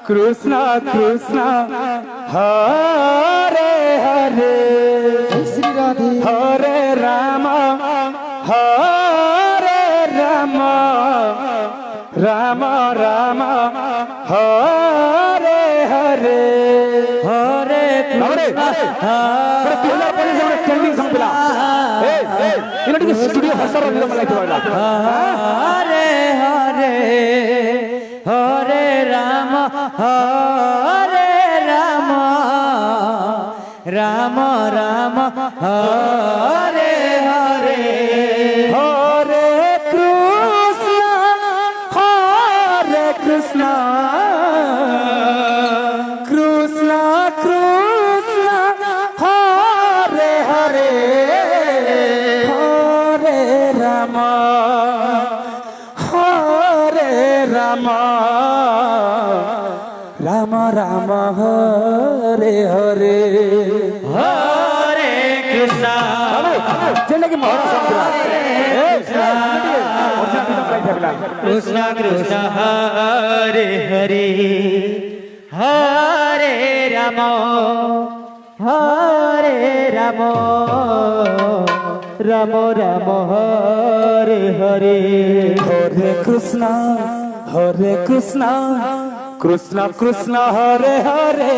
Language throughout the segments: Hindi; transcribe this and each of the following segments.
कृष्ण कृष्ण हरे हरे श्री राधे हरे राम राम राम हरे हरे हरे कृष्ण ट्रेंडिंग सॉन्ग पिला इनटिಗೆ स्टूडियो हसर निगम लाइक हरे हरे हरे राम राम राम हरे हरे हरे कृष्ण कृष्ण कृष्ण हरे हरे हरे राम राम राम हरे हरे हरे कृष्ण जेने की मोहरा संपला कृष्ण कृष्ण हरे हरे हरे राम राम राम हरे हरे हरे कृष्ण कृष्ण कृष्ण हरे हरे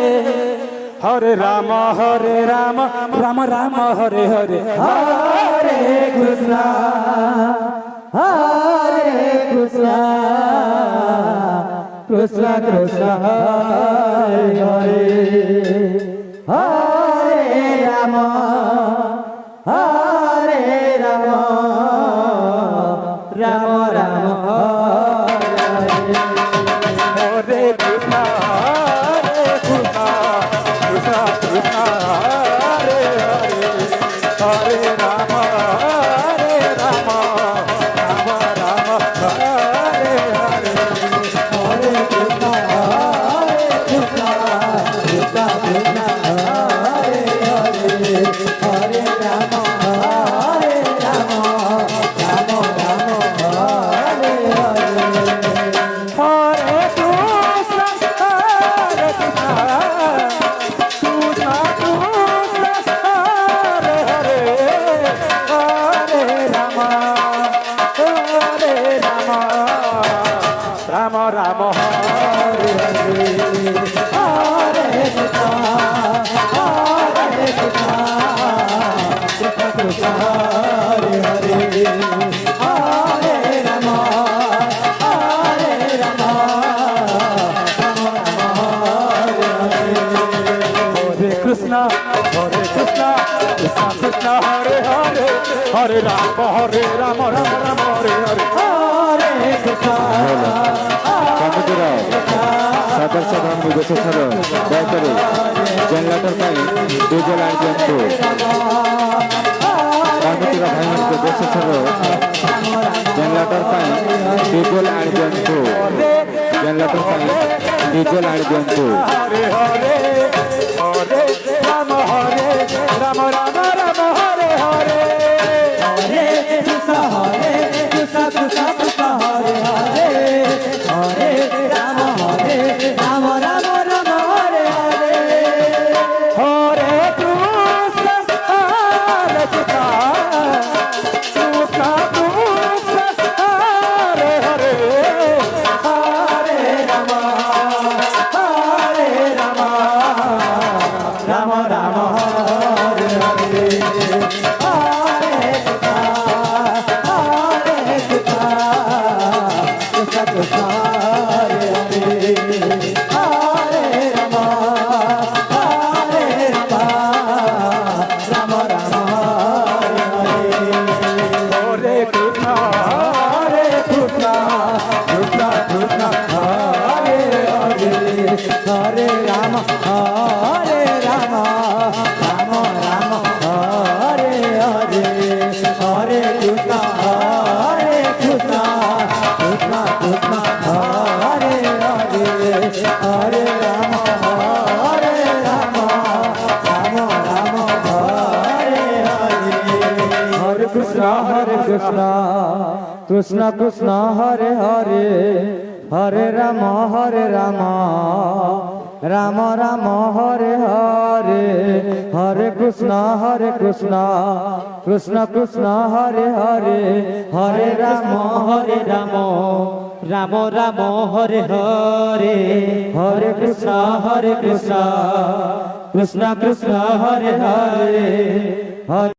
हरे राम राम राम हरे हरे हरे कृष्ण कृष्ण कृष्ण हरे हरे हरे राम राम राम हरे कृष्ण कृष्ण कृष्ण हरे हरे हरे राम राम राम हरे हरे हरे कृष्ण कृष्ण कृष्ण हरे हरे हरे राम राम राम हरे हरे हरे कृष्ण कृष्ण हरे हरे हरे राम राम राम हरे हरे हरे कृष्ण कृष्ण कृष्ण हरे हरे हरे राम राम हरे कृष्ण कृष्ण कृष्ण हरे हरे हरे राम हरे राम हरे हरे हरे कृष्ण सादर साधारण निर्देशक दयाकोरी जेनरेटर डीजेल आयोजन कार्मिक भाई निर्देशक जेनरेटर डीजेल आयोजन जेनरेटर डीजेल आयोजन हरे हरे हरे राम राम हरे हरे हरे कृष्ण कृष्ण कृष्ण हरे हरे हरे राम राम हरे हरे हरे कृष्ण कृष्ण हरे हरे हरे राम राम राम हरे हरे हरे कृष्ण कृष्ण कृष्ण हरे हरे हरे राम राम राम हरे हरे हरे कृष्ण कृष्ण कृष्ण हरे हरे हरे राम राम राम हरे हरे हरे कृष्ण कृष्ण कृष्ण हरे हरे हरे राम राम राम हरे हरे हरे कृष्ण कृष्ण कृष्ण हरे हरे হরে রাম রাম রাম হরে হরে হরে কৃষ্ণ কৃষ্ণ কৃষ্ণ হরে হরে হরে রাম রাম রাম হরে হরে হরে কৃষ্ণ কৃষ্ণ কৃষ্ণ হরে হরে হরে